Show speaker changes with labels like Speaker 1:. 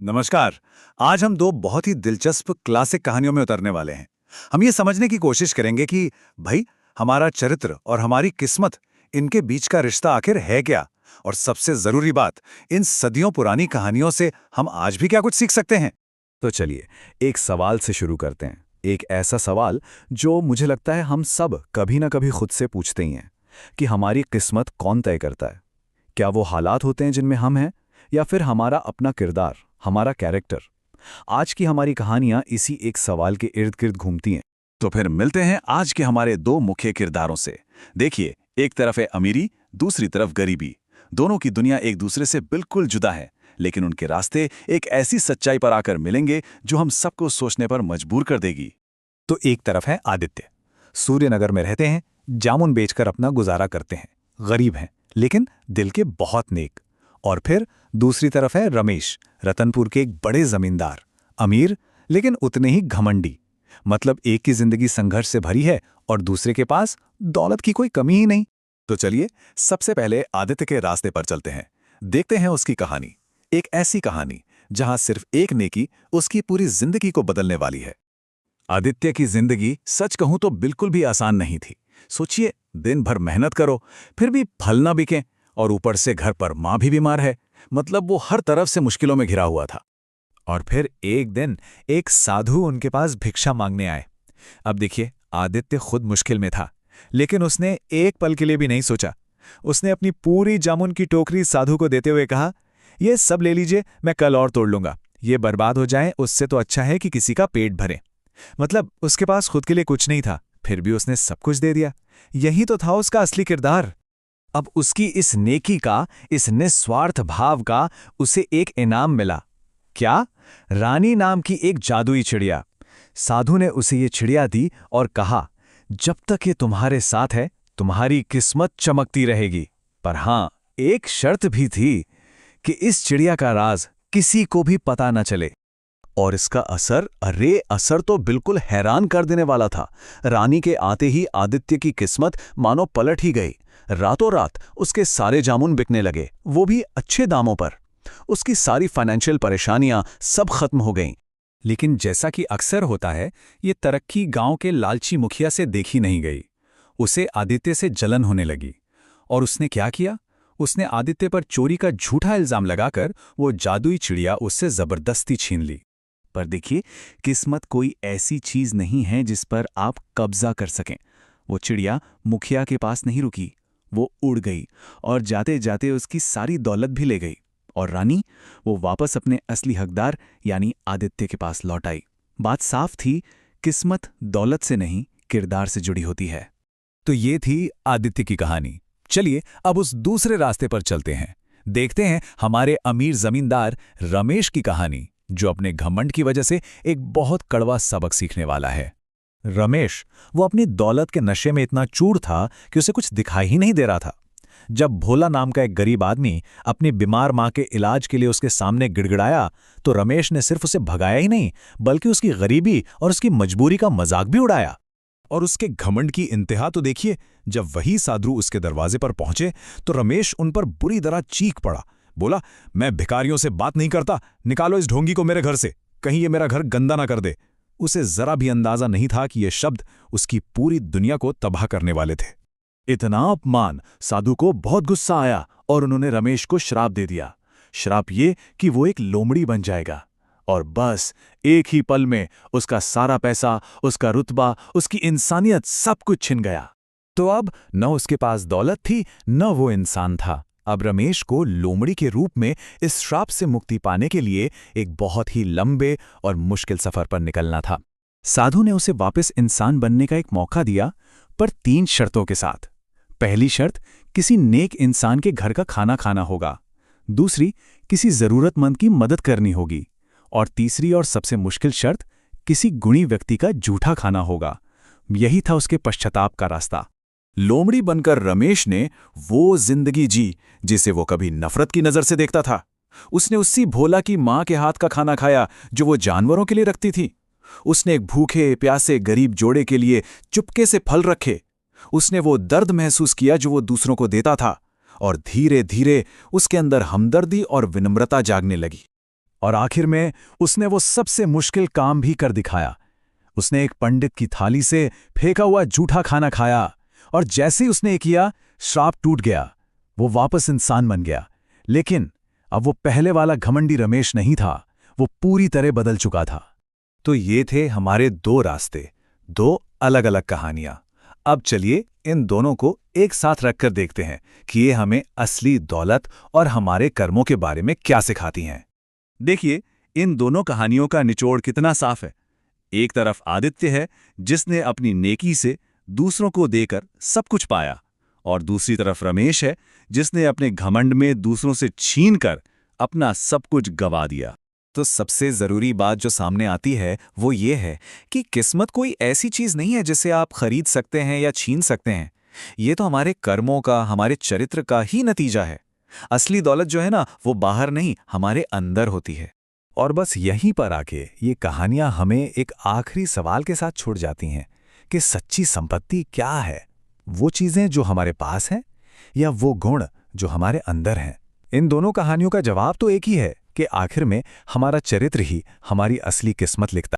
Speaker 1: नमस्कार। आज हम दो बहुत ही दिलचस्प क्लासिक कहानियों में उतरने वाले हैं। हम ये समझने की कोशिश करेंगे कि भाई हमारा चरित्र और हमारी किस्मत, इनके बीच का रिश्ता आखिर है क्या। और सबसे जरूरी बात, इन सदियों पुरानी कहानियों से हम आज भी क्या कुछ सीख सकते हैं।
Speaker 2: तो चलिए, एक सवाल से शुरू करते हैं। एक ऐसा सवाल जो मुझे लगता है हम सब कभी ना कभी खुद से पूछते ही हैं कि हमारी किस्मत कौन तय करता है। क्या वो हालात होते हैं जिनमें हम हैं, या फिर हमारा अपना किरदार, हमारा कैरेक्टर। आज की हमारी कहानियां इसी एक सवाल के इर्द गिर्द घूमती हैं।
Speaker 1: तो फिर मिलते हैं आज के हमारे दो मुख्य किरदारों से। देखिए, एक तरफ है अमीरी, दूसरी तरफ गरीबी। दोनों की दुनिया एक दूसरे से बिल्कुल जुदा है, लेकिन उनके रास्ते एक ऐसी सच्चाई पर आकर मिलेंगे जो हम सबको सोचने पर मजबूर कर देगी।
Speaker 3: तो एक तरफ है आदित्य, सूर्यनगर में रहते हैं, जामुन बेचकर अपना गुजारा करते हैं, गरीब हैं लेकिन दिल के बहुत नेक। और फिर दूसरी तरफ है रमेश, रतनपुर के एक बड़े जमींदार, अमीर लेकिन उतने ही घमंडी। मतलब एक की जिंदगी संघर्ष से भरी है और दूसरे के पास दौलत की कोई कमी ही नहीं।
Speaker 1: तो चलिए, सबसे पहले आदित्य के रास्ते पर चलते हैं। देखते हैं उसकी कहानी, एक ऐसी कहानी जहां सिर्फ एक नेकी उसकी पूरी जिंदगी को बदलने वाली है। आदित्य की जिंदगी सच कहूं तो बिल्कुल भी आसान नहीं थी। सोचिए, दिन भर मेहनत करो, फिर भी फल ना बिके, और ऊपर से घर पर मां भी बीमार है। मतलब वो हर तरफ से मुश्किलों में घिरा हुआ था।
Speaker 3: और फिर एक दिन एक साधु उनके पास भिक्षा मांगने आए। अब देखिए, आदित्य खुद मुश्किल में था, लेकिन उसने एक पल के लिए भी नहीं सोचा। उसने अपनी पूरी जामुन की टोकरी साधु को देते हुए कहा, ये सब ले लीजिए, मैं कल और तोड़ लूंगा। ये बर्बाद हो जाए उससे तो अच्छा है कि किसी का पेट भरे। मतलब उसके पास खुद के लिए कुछ नहीं था, फिर भी उसने सब कुछ दे दिया। यही तो था उसका असली किरदार। अब उसकी इस नेकी का, इस निस्वार्थ भाव का उसे एक इनाम मिला। क्या? रानी नाम की एक जादुई चिड़िया। साधु ने उसे ये चिड़िया दी और कहा, जब तक ये तुम्हारे साथ है तुम्हारी किस्मत चमकती रहेगी। पर हां, एक शर्त भी थी कि इस चिड़िया का राज किसी को भी पता न चले।
Speaker 2: और इसका असर तो बिल्कुल हैरान कर देने वाला था। रानी के आते ही आदित्य की किस्मत मानो पलट ही गई। रातों रात उसके सारे जामुन बिकने लगे, वो भी अच्छे दामों पर। उसकी सारी फाइनेंशियल परेशानियां सब खत्म हो गईं।
Speaker 3: लेकिन जैसा कि अक्सर होता है, ये तरक्की गांव के लालची मुखिया से देखी नहीं गई। उसे आदित्य से जलन होने लगी। और उसने क्या किया? उसने आदित्य पर चोरी का झूठा इल्जाम लगाकर वो जादुई चिड़िया उससे जबरदस्ती छीन ली। पर देखिए, किस्मत कोई ऐसी चीज नहीं है जिस पर आप कब्जा कर सकें। वो चिड़िया मुखिया के पास नहीं रुकी, वो उड़ गई और जाते जाते उसकी सारी दौलत भी ले गई। और रानी, वो वापस अपने असली हकदार यानी आदित्य के पास लौट आई। बात साफ थी, किस्मत दौलत से नहीं, किरदार से जुड़ी होती है।
Speaker 1: तो ये थी आदित्य की कहानी। चलिए अब उस दूसरे रास्ते पर चलते हैं। देखते हैं हमारे अमीर जमींदार रमेश की कहानी, जो अपने घमंड की वजह से एक बहुत कड़वा सबक सीखने वाला है। रमेश, वो अपनी दौलत के नशे में इतना चूर था कि उसे कुछ दिखाई ही नहीं दे रहा था। जब भोला नाम का एक गरीब आदमी अपनी बीमार मां के इलाज के लिए उसके सामने गिड़गिड़ाया, तो रमेश ने सिर्फ उसे भगाया ही नहीं, बल्कि उसकी गरीबी और उसकी मजबूरी का मजाक भी उड़ाया। और उसके घमंड की इंतहा तो देखिए, जब वही साधु उसके दरवाजे पर पहुंचे तो रमेश उन पर बुरी तरह चीख पड़ा। बोला, मैं भिखारियों से बात नहीं करता, निकालो इस ढोंगी को मेरे घर से, कहीं ये मेरा घर गंदा ना कर दे। उसे जरा भी अंदाजा नहीं था कि ये शब्द उसकी पूरी दुनिया को तबाह करने वाले थे।
Speaker 2: इतना अपमान, साधु को बहुत गुस्सा आया और उन्होंने रमेश को श्राप दे दिया। श्राप ये कि वो एक लोमड़ी बन जाएगा। और बस एक ही पल में उसका सारा पैसा, उसका रुतबा, उसकी इंसानियत सब कुछ छिन गया।
Speaker 3: तो अब न उसके पास दौलत थी, न वो इंसान था। अब रमेश को लोमड़ी के रूप में इस श्राप से मुक्ति पाने के लिए एक बहुत ही लंबे और मुश्किल सफर पर निकलना था। साधु ने उसे वापस इंसान बनने का एक मौका दिया, पर 3 शर्तों के साथ। पहली शर्त, किसी नेक इंसान के घर का खाना खाना होगा। दूसरी, किसी जरूरतमंद की मदद करनी होगी। और तीसरी और सबसे मुश्किल शर्त, किसी गुणी व्यक्ति का जूठा खाना होगा। यही था उसके पश्चाताप का रास्ता।
Speaker 1: लोमड़ी बनकर रमेश ने वो जिंदगी जी जिसे वो कभी नफरत की नजर से देखता था। उसने उसी भोला की मां के हाथ का खाना खाया जो वो जानवरों के लिए रखती थी। उसने एक भूखे प्यासे गरीब जोड़े के लिए चुपके से फल रखे। उसने वो दर्द महसूस किया जो वो दूसरों को देता था, और धीरे धीरे उसके अंदर हमदर्दी और विनम्रता जागने लगी। और आखिर में उसने वो सबसे मुश्किल काम भी कर दिखाया। उसने एक पंडित की थाली से फेंका हुआ जूठा खाना खाया, और जैसे ही उसने ये किया, श्राप टूट गया। वो वापस इंसान बन गया। लेकिन अब वो पहले वाला घमंडी रमेश नहीं था, वो पूरी तरह बदल चुका था।
Speaker 3: तो ये थे हमारे दो रास्ते, दो अलग अलग कहानियां। अब चलिए इन दोनों को एक साथ रखकर देखते हैं कि ये हमें असली दौलत और हमारे कर्मों के बारे में क्या सिखाती हैं।
Speaker 2: देखिए, इन दोनों कहानियों का निचोड़ कितना साफ है। एक तरफ आदित्य है जिसने अपनी नेकी से दूसरों को देकर सब कुछ पाया, और दूसरी तरफ रमेश है जिसने अपने घमंड में दूसरों से छीनकर अपना सब कुछ गंवा दिया।
Speaker 3: तो सबसे जरूरी बात जो सामने आती है वो ये है कि किस्मत कोई ऐसी चीज नहीं है जिसे आप खरीद सकते हैं या छीन सकते हैं। ये तो हमारे कर्मों का, हमारे चरित्र का ही नतीजा है। असली दौलत जो है ना, वो बाहर नहीं, हमारे अंदर होती है।
Speaker 1: और बस यहीं पर आके ये कहानियां हमें एक आखिरी सवाल के साथ छोड़ जाती हैं कि सच्ची संपत्ति क्या है? वो चीजें जो हमारे पास हैं या वो गुण जो हमारे अंदर हैं? इन दोनों कहानियों का जवाब तो एक ही है कि आखिर में हमारा चरित्र ही हमारी असली किस्मत लिखता है।